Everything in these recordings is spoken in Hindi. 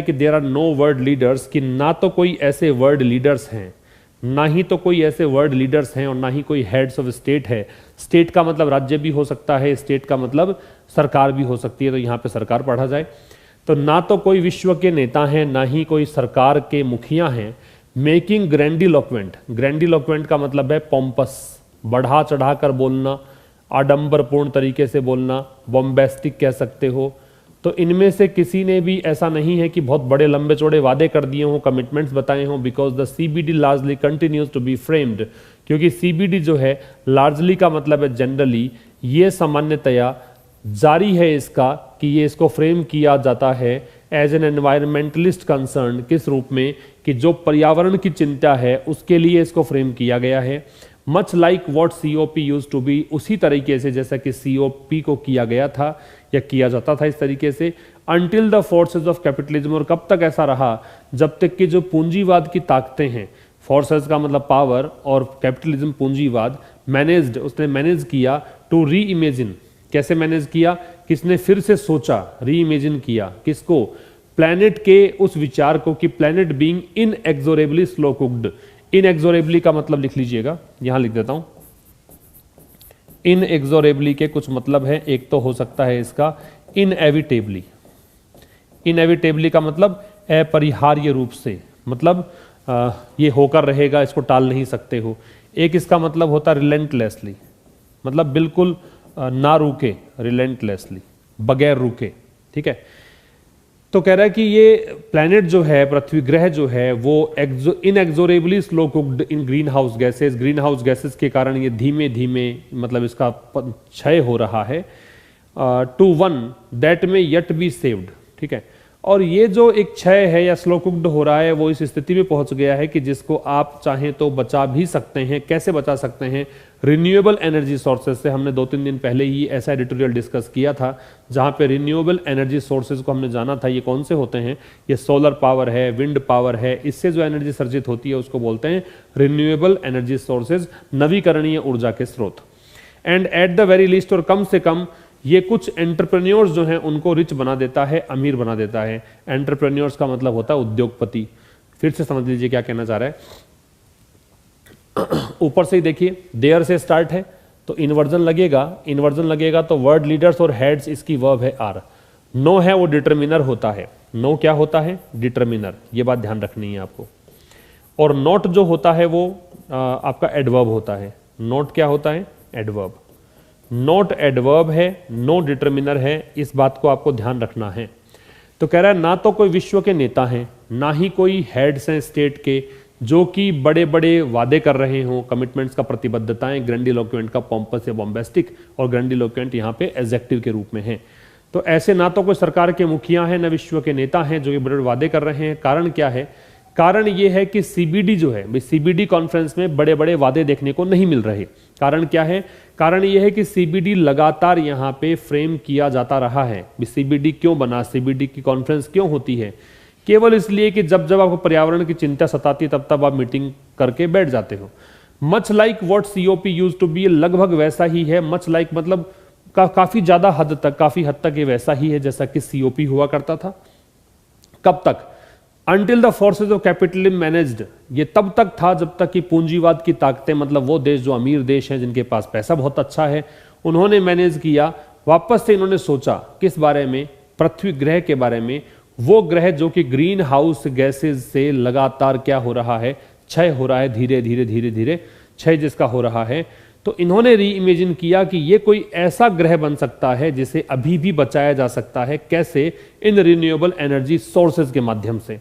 कि there are no world leaders, कि ना तो कोई ऐसे वर्ल्ड लीडर्स हैं, ना ही तो कोई ऐसे वर्ल्ड लीडर्स हैं और ना ही कोई हेड्स ऑफ स्टेट है। स्टेट का मतलब राज्य भी हो सकता है, स्टेट का मतलब सरकार भी हो सकती है, तो यहाँ पे सरकार पढ़ा जाए। तो ना तो कोई विश्व के नेता हैं, ना ही कोई सरकार के मुखिया हैं। मेकिंग ग्रैंडिलोक्वेंट, ग्रैंडिलोक्वेंट का मतलब है पोम्पस, बढ़ा चढ़ा कर बोलना, आडंबरपूर्ण तरीके से बोलना, बॉम्बेस्टिक कह सकते हो। तो इनमें से किसी ने भी ऐसा नहीं है कि बहुत बड़े लंबे चौड़े वादे कर दिए हों, कमिटमेंट्स बताए हों। Because the CBD largely continues to be framed, क्योंकि सीबीडी जो है लार्जली का मतलब है जनरली, ये सामान्यतया जारी है इसका कि ये इसको फ्रेम किया जाता है एज एन एनवायरमेंटलिस्ट कंसर्न, किस रूप में कि जो पर्यावरण की चिंता है उसके लिए इसको फ्रेम किया गया है। Much like what COP use to be, उसी तरीके से जैसा कि COP को किया गया था या किया जाता था इस तरीके से। Until the forces of capitalism, और कब तक ऐसा रहा, जब तक कि जो पूंजीवाद की ताकतें हैं, फोर्सेज का मतलब पावर और कैपिटलिज्म पूंजीवाद, मैनेज्ड, उसने मैनेज किया टू री इमेजिन। कैसे मैनेज किया, किसने फिर से सोचा, री इमेजिन किया किसको, प्लैनेट के उस विचार को कि प्लैनेट बीइंग इनएक्सोरेबली स्लो कुक्ड। इनएक्सोरेबली का मतलब लिख लीजिएगा, यहां लिख देता हूं। इनएक्सोरेबली के कुछ मतलब है, एक तो हो सकता है इसका इनएविटेबली, इनएविटेबली का मतलब अपरिहार्य रूप से, मतलब ये होकर रहेगा, इसको टाल नहीं सकते हो। एक इसका मतलब होता रिलेंटलेसली, मतलब बिल्कुल ना रुके, रिलेंटलेसली, बगैर रुके, ठीक है। तो कह रहा है कि ये प्लैनेट जो है, पृथ्वी ग्रह जो है, वो inexorably slow cooked in greenhouse gases, greenhouse gases के कारण ये धीमे धीमे मतलब इसका क्षय हो रहा है। टू वन दैट में यट बी सेव्ड, ठीक है। और ये जो एक क्षय है या स्लो कुक्ड हो रहा है, वो इस स्थिति में पहुंच गया है कि जिसको आप चाहें तो बचा भी सकते हैं। कैसे बचा सकते हैं, रिन्यूएबल एनर्जी सोर्सेज से। हमने 2-3 दिन पहले ही ऐसा एडिटोरियल डिस्कस किया था जहां पे रिन्यूएबल एनर्जी सोर्सेज को हमने जाना था। ये कौन से होते हैं, ये सोलर पावर है, विंड पावर है, इससे जो एनर्जी सर्जित होती है उसको बोलते हैं रिन्यूएबल एनर्जी सोर्सेज, नवीकरणीय ऊर्जा के स्रोत। And at the very least, और कम से कम ये कुछ एंटरप्रेन्योर्स जो हैं उनको रिच बना देता है, अमीर बना देता है। एंटरप्रेन्योर्स का मतलब होता है उद्योगपति। फिर से समझ लीजिए क्या कहना चाह रहा है। ऊपर से ही देखिए, देयर से स्टार्ट है तो इन्वर्जन लगेगा, इन्वर्जन लगेगा तो वर्ड लीडर्स और हेड्स, इसकी वर्ब है आर। नो है वो डिटर्मिनर होता है, नो क्या होता है, डिटर्मिनर, ये बात ध्यान रखनी है आपको। और नॉट जो होता है वो आपका एडवर्ब होता है। नॉट क्या होता है, एडवर्ब। नॉट एडवर्ब है, नो डिटर्मिनर है, इस बात को आपको ध्यान रखना है। तो कह रहा है ना तो कोई विश्व के नेता हैं, ना ही कोई हेड्स हैं स्टेट के जो कि बड़े बड़े वादे कर रहे हों, कमिटमेंट्स का, प्रतिबद्धताएं, ग्रैंडिलोक्वेंट का पोम्पस या बॉम्बेस्टिक, और ग्रैंडिलोक्वेंट यहाँ पे एडजेक्टिव के रूप में है। तो ऐसे ना तो कोई सरकार के मुखिया हैं, ना विश्व के नेता हैं जो ये बड़े वादे कर रहे हैं। कारण क्या है, कारण ये है कि सीबीडी जो है, सीबीडी कॉन्फ्रेंस में बड़े बड़े वादे देखने को नहीं मिल रहे। कारण क्या है, कारण ये है कि सीबीडी लगातार यहाँ पे फ्रेम किया जाता रहा है। सीबीडी क्यों बना, सीबीडी की कॉन्फ्रेंस क्यों होती है, केवल इसलिए कि जब जब आपको पर्यावरण की चिंता सताती है तब तब आप मीटिंग करके बैठ जाते हो। Much like what COP used to be, लगभग वैसा ही है। मच लाइक मतलब काफी ज्यादा हद तक, काफी हद तक ये वैसा ही है जैसा कि COP हुआ करता था। कब तक, until the forces of capitalism managed, ये तब तक था जब तक कि पूंजीवाद की ताकतें, मतलब वो देश जो अमीर देश हैं, जिनके पास पैसा बहुत अच्छा है, उन्होंने मैनेज किया। वापस से इन्होंने सोचा किस बारे में, पृथ्वी ग्रह के बारे में, वो ग्रह जो कि ग्रीन हाउस गैसेज से लगातार क्या हो रहा है, क्षय हो रहा है, धीरे धीरे धीरे धीरे क्षय जिसका हो रहा है। तो इन्होंने री इमेजिन किया कि ये कोई ऐसा ग्रह बन सकता है जिसे अभी भी बचाया जा सकता है। कैसे, इन रिन्यूएबल एनर्जी सोर्सेज के माध्यम से।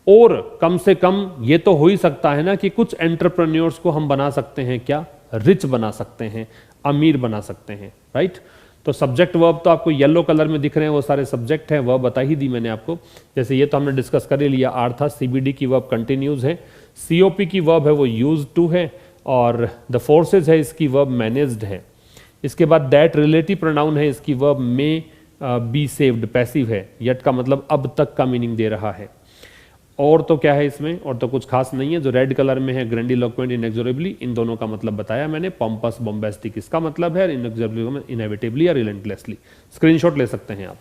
और कम से कम ये तो हो ही सकता है ना कि कुछ एंटरप्रेन्योर्स को हम बना सकते हैं, क्या, रिच बना सकते हैं, अमीर बना सकते हैं, राइट। तो सब्जेक्ट वर्ब तो आपको येलो कलर में दिख रहे हैं, वो सारे सब्जेक्ट हैं, वर्ब बता ही दी मैंने आपको। जैसे ये तो हमने डिस्कस कर ही लिया, आर था, सीबीडी की वर्ब कंटिन्यूज है, COP की वर्ब है वो यूज टू है, और द फोर्सेज है इसकी वर्ब मैनेज्ड है। इसके बाद दैट रिलेटिव प्रोनाउन है, इसकी verb may be saved, passive है। यट का मतलब अब तक का मीनिंग दे रहा है। और तो क्या है इसमें, और तो कुछ खास नहीं है। जो रेड कलर में है ग्रैंडिलोक्वेंट, इनएक्सोरेबली, इन दोनों का मतलब बताया मैंने। पोम्पस, बॉम्बेस्टिक इसका मतलब है, इनएक्सोरेबली, इनएविटेबली या रिलेंटलेसली। स्क्रीनशॉट ले सकते हैं आप।